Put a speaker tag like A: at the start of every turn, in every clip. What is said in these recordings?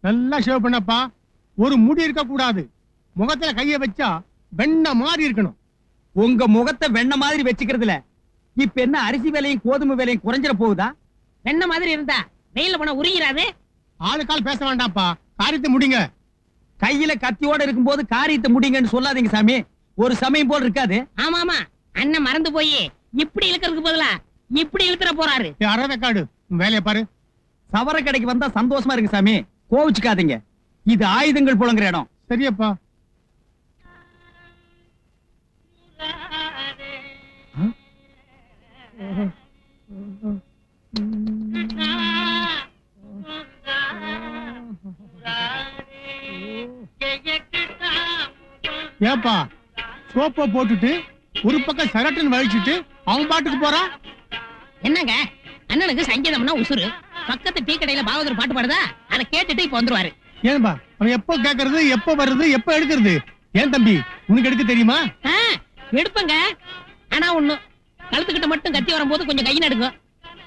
A: நல்லா ஷேவ் பண்ணப்பா. ஒரு முடி இருக்க கூடாது. முகத்துல கைய வச்சா வெண்ண மாதிரி இருக்கணும்.
B: உங்க முகத்தை வெண்ண மாதிரி வச்சுக்கிறதுல இப்ப என்ன அரிசி விலையும் கோதுமை விலையும் குறைஞ்சிட போகுதா?
C: வெண்ண மாதிரி இருந்தா வெயில போன உருகிறாது.
A: ஆளுக்கால் பேச வேண்டாம்ப்பா, காரியத்தை முடிங்க.
B: கையில கத்தியோட இருக்கும்போது காரியத்தை முடிங்கன்னு சொல்லாதீங்க சாமி. ஒரு சமயம் போல் இருக்காது.
C: ஆமா ஆமா, அண்ணன் மறந்து போய் இப்படி இழுக்கிறதுக்கு பதிலா இப்படி இழுத்துற போறாரு.
A: அறவேக்காடு, வேலையை பாரு.
B: சவர கடைக்கு வந்தா சந்தோஷமா இருக்கு சாமி, கோவிச்சுக்காதீங்க. இது ஆயுதங்கள் புழங்குற இடம்.
A: சரியப்பா. ஏப்பா, சோப்ப போட்டுட்டு ஒரு பக்கம் சரட்டுன்னு வலிச்சுட்டு அவன் பாட்டுக்கு போறான்.
C: என்னங்க, அண்ணனுக்கு சங்கீதம்னா உசுறு. பக்கத்து டீ கடையில பாகவதர் பாட்டு பாடுதா, அதை கேட்டுட்டு இப்ப வந்துருவாரு.
A: ஏன்பா, அவன் எப்ப கேக்குறது, எப்ப வருது, எப்ப எடுக்கிறது? ஏன் தம்பி, உனக்கு எடுக்க தெரியுமா?
C: எடுப்பங்க. ஆனா ஒண்ணு, கழுத்துக்கிட்ட மட்டும் கத்தி வரும்போது கொஞ்சம் கை நடுக்கும்.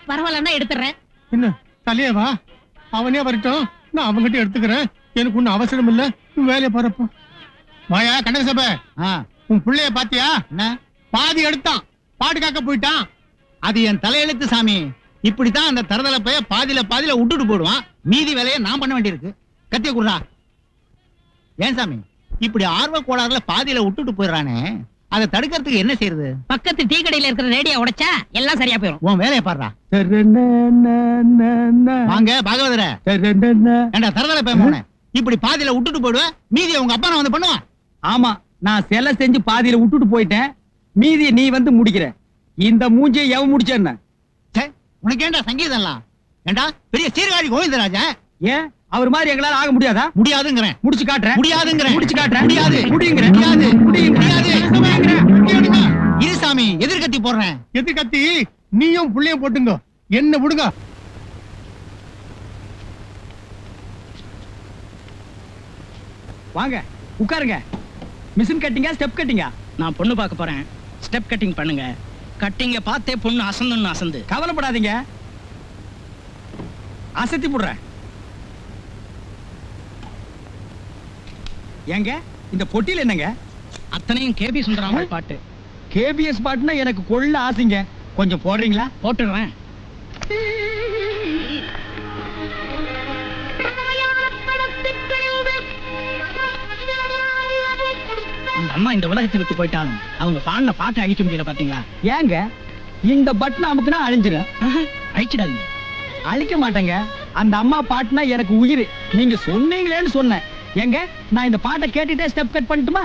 C: பரவாயில்லன்னா எடுத்துறேன்.
A: என்ன தலையவா? அவனே வரட்டும், நான் அவன்கிட்ட எடுத்துக்கிறேன். எனக்கு ஒன்னும் அவசரம் இல்ல, வேலையை பாருப்பா. வாயா கணேசப, உன் பிள்ளைய பாத்தியா? பாதி எடுத்தான், பாட்டு காக்க போயிட்டான்.
D: அது என் தலையெழுத்து சாமி. இப்படித்தான் அந்த தரதல பைய பாதியில விட்டுட்டு போடுவான். மீதி வேலையை நான் பண்ண வேண்டியிருக்கு. கத்திய குடுறா. ஏன் சாமி இப்படி ஆர்வ கோளாறுல பாதியில விட்டுட்டு போயிடறானே, அதை தடுக்கிறதுக்கு என்ன செய்யறது?
C: பக்கத்து டீ கடையில இருக்கிற ரேடியோ உடைச்சா எல்லாம் சரியா போயிடும்.
D: உன் வேலையை பாடுறா. வாங்க பாகவதர. ஏண்டா தரதல பைய, இப்படி பாதியில விட்டுட்டு போயிடுவேன், மீதியை உங்க அப்பா நான் வந்து பண்ணுவான்.
B: ஆமா, நான் சிலை செஞ்சு பாதியில விட்டுட்டு போயிட்டேன், மீதியை நீ வந்து முடிக்கிற. இந்த மூஞ்சியை எவ முடிச்சேன்ன?
D: உனக்கு ஏண்டா சங்கீதம் எல்லாம்? ஏண்டா பெரிய சீர்காழி கோவிந்தராஜன்.
B: ஏன் அவர் மாதிரி எங்களால ஆக முடியாதா?
D: முடியாதுங்கிறேன்.
B: முடிச்சு காட்டுறேன்.
D: முடியாதுங்கிறேன்.
B: முடிச்சு காட்டுறேன்.
D: முடியாது.
B: முடியுங்கிறேன்.
D: முடியாது.
B: முடியாது.
D: இரு சாமி, எதிர்கத்தி போடுறேன்.
A: எதிர்கத்தி நீயும் புள்ளையும் போட்டுங்க, என்ன விடுங்க.
B: வாங்க உட்காருங்க. மிஷின் கட்டிங்கா ஸ்டெப் கட்டிங்கா?
E: நான் பொண்ணு பார்க்க போறேன். ஸ்டெப் கட்டிங் பண்ணுங்க. கட்டிங்க பார்த்தே பொண்ணு அசந்துன்னு அசந்து.
B: கவலைப்படாதீங்க, அசத்தி போடுறேன். ஏங்க இந்த பொட்டியில் என்னங்க?
E: அத்தனையும் கேபி சுந்தராமல் பாட்டு.
B: கேபிஎஸ் பாட்டுனா எனக்கு கொள்ள ஆசைங்க. கொஞ்சம் போடுறீங்களா?
E: போட்டுடுறேன். அந்த அம்மா இந்த உலகத்தை விட்டு போயிட்டாலும் அவங்க பாடின பாட்டை அழிக்க முடியல பாத்தீங்களா?
B: ஏங்க இந்த பட்டன் அமுக்குனா அழிஞ்சிடும்.
E: அழிச்சிடாதீங்க.
B: அழிக்க மாட்டேங்க. அந்த அம்மா பாட்டுனா எனக்கு உயிர். நீங்க சொன்னீங்களேன்னு சொன்னேன். ஏங்க நான் இந்த பாட்டை கேட்டுட்டே ஸ்டெப் கட் பண்ணட்டுமா?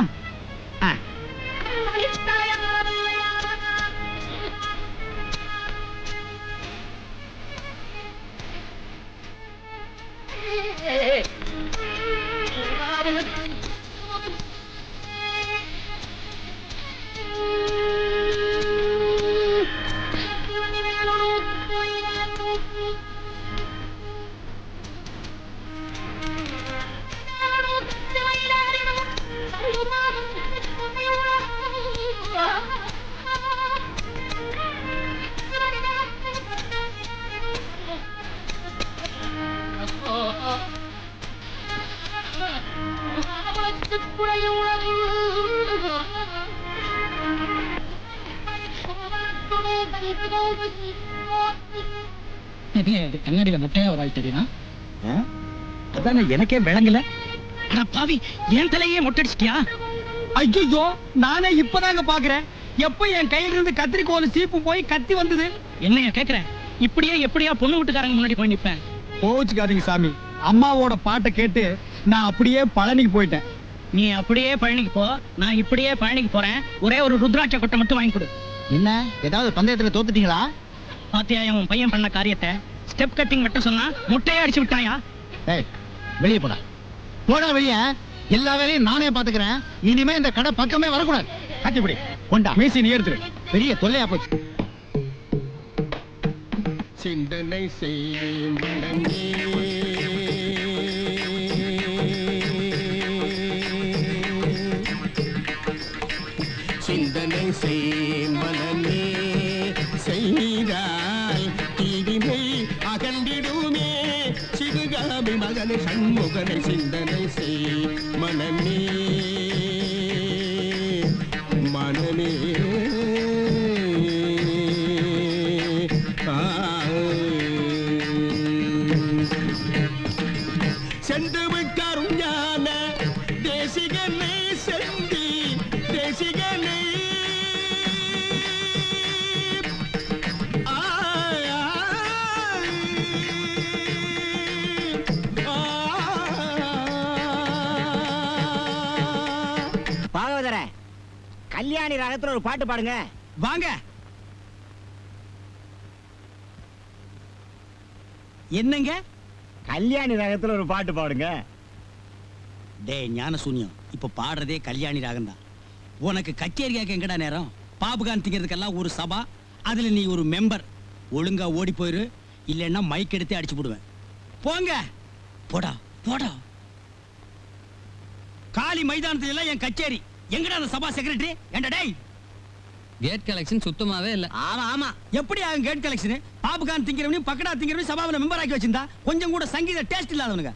E: கண்ணாடியில முட்டையா ஒரு ஆள் தெரியுமா?
B: அதானே எனக்கே விளங்கல.
E: ஆனா பாவி, என் தலையே மொட்டடிச்சிட்டியா?
B: ஐயோ, நானே இப்பதாங்க பாக்குறேன். எப்ப என் கையில இருந்து கத்திரிக்கோல் சீப்பு போய் கத்தி வந்தது?
E: என்னைய கேக்குறேன். இப்படியே எப்படியா பொண்ணு வீட்டுக்காரங்க முன்னாடி போய் நிப்பேன்?
B: கோச்சுக்காதீங்க சாமி, அம்மாவோட பாட்டை கேட்டு நான் அப்படியே பழனிக்கு போயிட்டேன்.
E: நீ அப்படியே பழனிக்கு போ, நான் இப்படியே பழனிக்கு போறேன். ஒரே ஒரு ருத்ராட்ச கொட்டை மட்டும் வாங்கி கொடு.
D: என்ன ஏதாவது பந்தயத்துல தோத்துட்டீங்களா?
E: பாத்தியா உன் பையன் பண்ண காரியத்தை? ஸ்டெப் கட்டிங் மட்டும் சொன்னா முட்டையே அடிச்சு விட்டாயா?
D: வெளியே போடா, போடா வெளியே. எல்லா வேலையும் நானே பாத்துக்கிறேன். இனிமே இந்த கடை பக்கமே வரக்கூடாது. கட்டிப்படி கொண்டா,
B: மீசி நீ எடுத்துரு.
D: பெரிய தொல்லையா போச்சு.
A: சிந்தனை செய்யும் சிந்தனை செய்மனமே செய்தால் தீவினை அகன்றிடுமே. சிறுக
F: அபிராமி மகனை சண்முகனை சிந்தனை செய் மனமே மனமே சென்று விட்டாரும் ஞான தேசிகனை செந்தி தேசிகனை
B: பாகவதர கல்யாணி ராகத்துல ஒரு பாட்டு பாடுங்க.
D: வாங்க. என்னங்க?
B: கல்யாணி ராகத்துல ஒரு பாட்டு பாடுங்க.
D: டேய் ஞான சூன்யம், இப்ப பாடுறதே கல்யாணி ராகம் தான். உனக்கு கச்சேரி கேட்க எங்கடா நேரம்? பாபுகான் திங்கிறதுக்கெல்லாம் ஒரு சபா, அதுல நீ ஒரு மெம்பர். ஒழுங்கா ஓடி போயிரு, இல்லைன்னா மைக் எடுத்து அடிச்சு போடுவேன். போங்க. போடா போடா. காலி மைதானத்துல எல்லாம் என் கச்சேரி. எங்கடா அந்த சபா செக்ரட்டரி? ஏண்டா டேய்,
G: கேட் கலெக்ஷன் சுத்தமாவே இல்ல.
D: ஆமா ஆமா, எப்படி ஆகும் gate collection? Babukhan திங்கிறவனையும் pakoda திங்கிறவனையும் சபாவில member ஆக்கி வச்சிருந்தா கொஞ்சம் கூட சங்கீத டேஸ்ட் இல்லாதவனுங்க.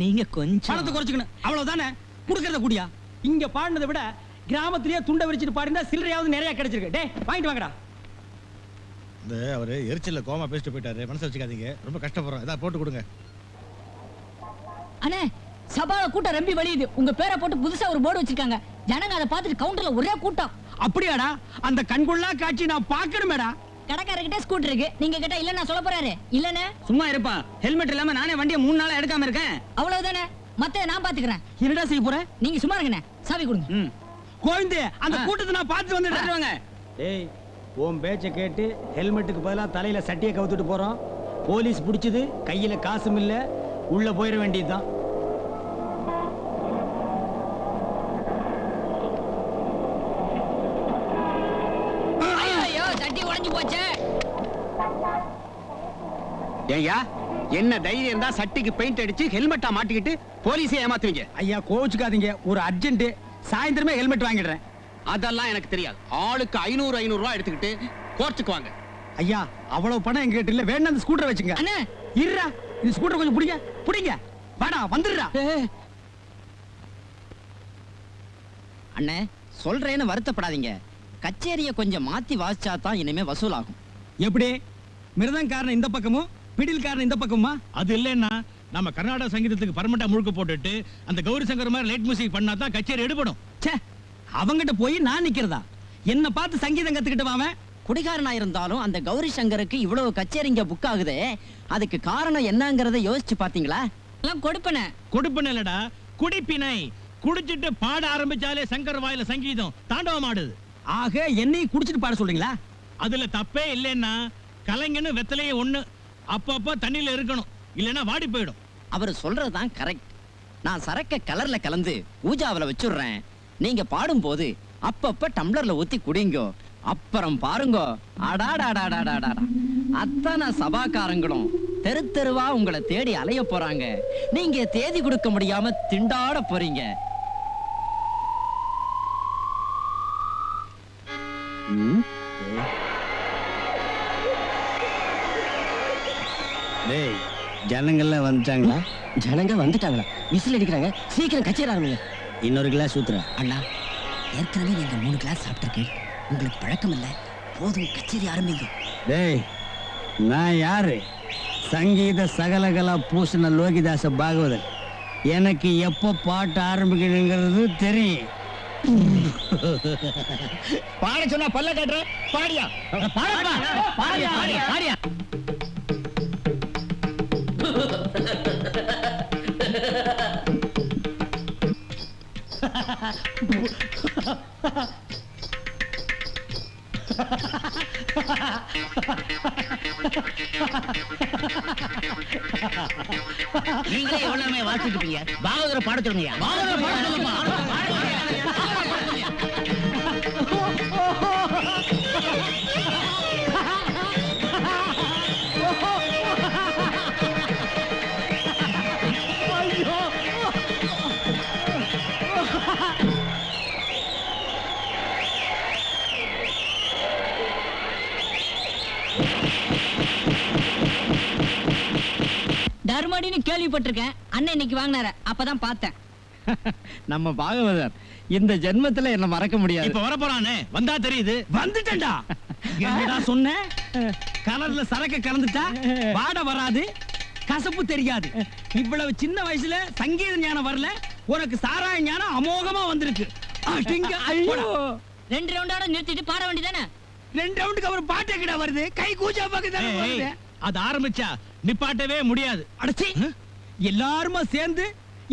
B: நீங்க கொஞ்சம்
D: பணத்தை குறைச்சுக்கணும், அவ்வளவுதானே. குடுக்கறத கூடியா? இங்க பாடினதை விட கிராமத்திலேயே துண்டை விரிச்சிட்டு பாடினா சில்லறையாவது நிறைய கிடைச்சிருக்கு. டேய் வாங்கிட்டு வாங்கடா.
H: இந்த அவரு எரிச்சல்ல கோமா பேசிட்டு போயிட்டாரு, மனசு வச்சுக்காதீங்க. ரொம்ப கஷ்டப்படுறோம், ஏதாவது போட்டு கொடுங்க.
C: அண்ணே, சபால கூட்டம் ரம்பி வழியுது. உங்க பேரை போட்டு புதுசா ஒரு போர்டு வச்சிருக்காங்க. ஜனங்க அதை பார்த்துட்டு கவுண்டர்ல ஒரே கூட்டம்.
D: அப்படியாடா? அந்த கண்கொள்ளா காட்சி நான் பார்க்கணுமேடா.
C: கடைக்காரர்கிட்ட ஸ்கூட்டர் இருக்கு, நீங்க கேட்டா இல்ல நான் சொல்ல போறாரு. இல்லனே
B: சும்மா இருப்பா. ஹெல்மெட் இல்லாம நானே வண்டியை 3 நாளா எடுக்காம இருக்கேன்.
C: அவ்வளவுதானே, மத்த நான் பாத்துக்கிறேன்.
D: என்னடா செய்ய போற?
C: நீங்க சும்மா இருங்கண்ணே, சாவி கொடுங்க.
D: கோவிந்தே, அந்த கூட்டத்தை நான் பார்த்து வந்துடுறேன்.
B: டேய், உன் பேச்ச கேட்டு ஹெல்மெட்டுக்கு பதிலா தலையில சட்டியை கவுத்துட்டு போறோம். போலீஸ் பிடிச்சது, கையில காசும் இல்ல, உள்ள போயிட வேண்டியதுதான்.
C: ஐயோ, சட்டி உடைஞ்சு போச்சே.
F: ஏய்யா, என்ன தைரியம் இருந்தா சட்டிக்கு பெயிண்ட் அடிச்சு ஹெல்மெட்டா மாட்டிக்கிட்டு போலீஸை ஏமாத்துவீங்க?
D: ஐயா கோவிச்சுக்காதீங்க, ஒரு அர்ஜென்ட். சாயந்தரமே ஹெல்மெட் வாங்கிடுறேன்.
F: அதெல்லாம் எனக்கு தெரியாது. ஆளுக்கு 500 ரூபாய் எடுத்துக்கிட்டு கோர்ட்டுக்கு வாங்க.
D: ஐயா அவ்வளவு பணம் எங்கிட்ட இல்ல, வேணா அந்த ஸ்கூட்டர் வச்சுங்க.
C: அண்ணே,
D: இருடா, இந்த ஸ்கூட்டர் கொஞ்சம் பிடிங்க பிடிங்க. வாடா வந்துடுறா.
I: அண்ணே சொல்றேன்னு வருத்தப்படாதீங்க. கச்சேரியை கொஞ்சம் மாத்தி வாசிச்சா தான் இனிமே வசூல் ஆகும்.
D: எப்படி? மிருதங்காரன் இந்த பக்கமும் பிடில்காரன் இந்த பக்கமா?
H: அது இல்லைன்னா நம்ம கர்நாடக சங்கீதத்துக்கு பர்மனண்டா முழுக்க போட்டுட்டு அந்த கௌரி சங்கர் மாதிரி லைட் மியூசிக் பண்ணா தான் கச்சேரி எடுபடும்.
D: ச்சே, அவங்கிட்ட போய் நான் நிக்கிறதா? என்ன பார்த்து சங்கீதம் கத்துக்கிட்டு வாவன்.
I: குடிகாரனா இருந்தாலும் அந்த கௌரி சங்கருக்கு இவ்வளவு கச்சேரிங்க புக் ஆகுதே, அதுக்கு காரணம் என்னங்கறத யோசிச்சு பாத்தீங்களா?
C: எல்லாம் கொடுப்பனே.
H: கொடுப்பினை இல்லடா, குடிப்பினை. குடிச்சிட்டு பாட ஆரம்பிச்சாலே சங்கர் வாயில சங்கீதம் தாண்டவம் ஆடுது.
D: ஆக என்னையும் குடிச்சிட்டு பாட சொல்றீங்களா?
H: அதுல தப்பே இல்லைன்னா கலைஞன்னு வெத்தலையே ஒண்ணு அப்பப்ப தண்ணியில இருக்கணும், இல்லைன்னா வாடி போயிடும்.
I: அவர் சொல்றதுதான் கரெக்ட். நான் சரக்க கலர்ல கலந்து ஊஜாவில வச்சுடுறேன். நீங்க பாடும்போது அப்பப்ப டம்ளர்ல ஊத்தி குடிங்கோ. அப்புறம் பாருங்க, அடாடாடாடாடாடா, அத்தனை சபாக்காரங்களும் தெரு தெருவா உங்களை தேடி அலைய போறாங்க. நீங்க தேதி கொடுக்க முடியாம திண்டாட போறீங்க.
B: டேய், ஜனங்கள்லாம் வந்துட்டாங்களா?
I: ஜனங்க வந்துட்டாங்களா? விசில் அடிக்கிறாங்க, சீக்கிரம் கச்சேரி ஆரம்பிங்க.
B: இன்னொரு கிளாஸ் ஊத்துறேன்.
I: அண்ணா, ஏற்கனவே நீங்க 3 கிளாஸ் சாப்பிட்டிருக்கேன், உங்களுக்கு பழக்கம் இல்ல. போதும், கச்சேரி ஆரம்பிங்க.
B: டேய், நான் யாரு? சங்கீத சகலகலா பூசண லோகிதாச பாகவதன். எனக்கு எப்ப பாட்டு ஆரம்பிக்கணுங்கிறது தெரியும்.
F: பாட சொன்னா பல்ல கட்டுற பாடியா?
B: பாடியா பாடியா.
E: நீங்களே எவ்வளவு நேரமே வாசிட்டு இருப்பீங்க? பாகவதரை பாட சொல்லுங்க. பாகவதரை பாட சொல்லுமா?
C: கருமாடின்னு கேள்விப்பட்டிருக்கேன். அண்ணன் இன்னைக்கு வாங்கினார, அப்பதான் பார்த்தேன்.
I: நம்ம பாகவதர் இந்த ஜென்மத்துல என்ன மறக்க முடியாது.
H: இப்ப வர போறானே, வந்தா தெரியுது.
B: வந்துட்டேன்டா. என்னடா சொன்ன? கலர்ல சரக்கு கலந்துட்டா வாட வராது, கசப்பு தெரியாது. இவ்வளவு சின்ன வயசுல சங்கீத ஞானம் வரல, உனக்கு சாராய ஞானம் அமோகமா வந்திருக்கு. அடிங்க, போடா.
C: 2 ரவுண்டோட நிறுத்திட்டு பாட வேண்டியதானே?
B: 2 ரவுண்டுக்கு அப்புறம் பாட்டே கிட்ட வருது. கை கூச்சா பக்கத்துல வருது.
H: அது ஆரம்பிச்சா நிப்பாட்டவே முடியாது.
B: அடச்சி, எல்லாருமா சேர்ந்து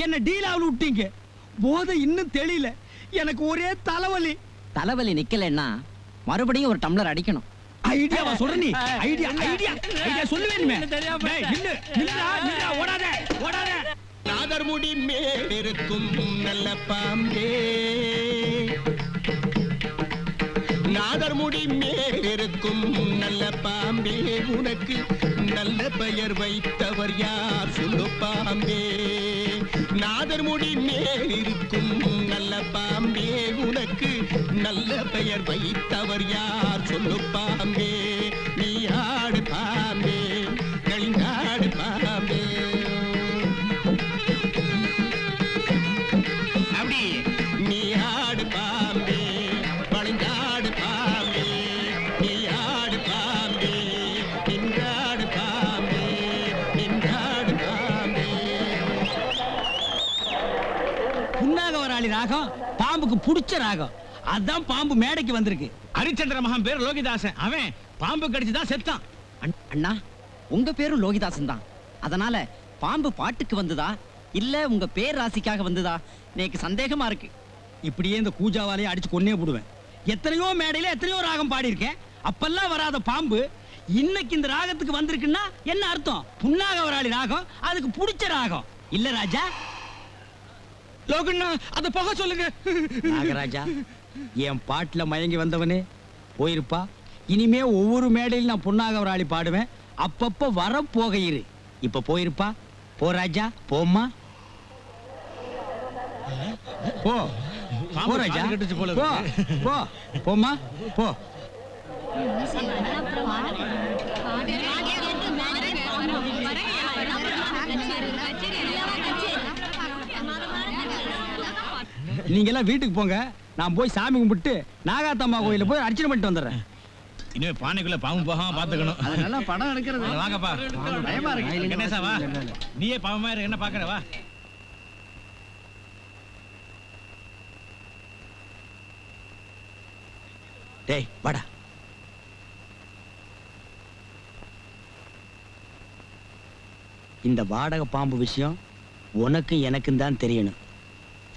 B: என்ன டீலாவில் விட்டீங்க. போதை இன்னும் தெரியல. எனக்கு ஒரே தலைவலி.
I: தலைவலி நிக்கலன்னா மறுபடியும் ஒரு டம்ளர் அடிக்கணும்.
B: ஐடியாவா சொல்ற நீ? ஐடியா ஐடியா ஐடியா சொல்லுவேனுமே. டேய் நில்லு, நில்லுடா, நில்லுடா, ஓடாத ஓடாத.
A: நாதர்முடி மேலிருக்கும் நல்ல பாம்பே, நாதர்முடி மேலிருக்கும் நல்ல பாம்பே, உனக்கு நல்ல பெயர் வைத்தவர் யார் சொல்லு பாம்பே. நாதர்முடி மேலிருக்கும் நல்ல பாம்பே, உனக்கு நல்ல பெயர் வைத்தவர் யார் சொல்லு பாம்பே. நீ ஆடு பாம்பே, நெளிநாடு பாம்பே. அப்படி நீ ஆடு பாம்பே, வளைந்தாடு பாம்பே, நீ ஆடு பாம்பே, நின்றாடு பாம்பே, நின்றாடு பாம்பே.
B: புன்னாகவராளி ராகம் பாம்புக்கு புடிச்ச ராகம். அதான் பாம்பு மேடைக்கு வந்திருக்கு.
H: ஹரிச்சந்திர மகன் பேர் லோகிதாசன். அவன் பாம்பு கடிச்சுதான் செத்தான்.
I: அண்ணா உங்க பேரும் லோகிதாசன் தான். அதனால பாம்பு பாட்டுக்கு வந்ததா இல்ல உங்க பேர் ராசிக்காக வந்ததா எனக்கு சந்தேகமா இருக்கு.
B: இப்படியே இந்த கூஜாவாலையே அடிச்சு கொன்னே போடுவேன். எத்தனையோ மேடையில எத்தனையோ ராகம் பாடி இருக்கேன். அப்பெல்லாம் வராத பாம்பு இன்னைக்கு இந்த ராகத்துக்கு வந்திருக்குன்னா என்ன அர்த்தம்? புன்னாகவராளி ராகம், அதுக்கு புடிச்ச ராகம் இல்ல ராஜா.
H: லோகண்ணா, அத போக சொல்லுங்க.
B: நாகராஜா, என் பாட்டுல மயங்கி வந்தவனே போயிருப்பா. இனிமே ஒவ்வொரு மேடையில் நான் புன்னாகவராளி பாடுவேன். அப்பப்ப வர போக இரு. இப்ப போயிருப்பா. போ ராஜா, போம்மா, போ. போ ராஜா, போ போ, போம்மா, போ. நீங்க எல்லாம் வீட்டுக்கு போங்க. நான் போய் சாமி கும்பிட்டு நாகாத்தம்மா கோயில போய் அர்ச்சனை பண்ணிட்டு வந்துடுறேன்.
H: இனிமே பானைக்குள்ள பாம்பு போகாம பாத்துக்கணும்.
I: அதனால படம் எடுக்கிறது
H: வாங்கப்பா.
I: பயமா இருக்கு.
H: கணேசா வா, நீயே பாவமா இருக்கு, என்ன பாக்குற வா.
B: டேய் வாடா. இந்த வாடகை பாம்பு விஷயம் உனக்கு எனக்கும் தான் தெரியணும்.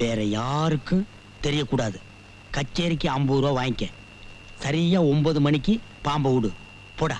B: வேற யாருக்கும் தெரியக்கூடாது. கச்சேரிக்கு 50 ரூபா வாங்கிக்க. சரியா 9 மணிக்கு பாம்பை விடு. போடா.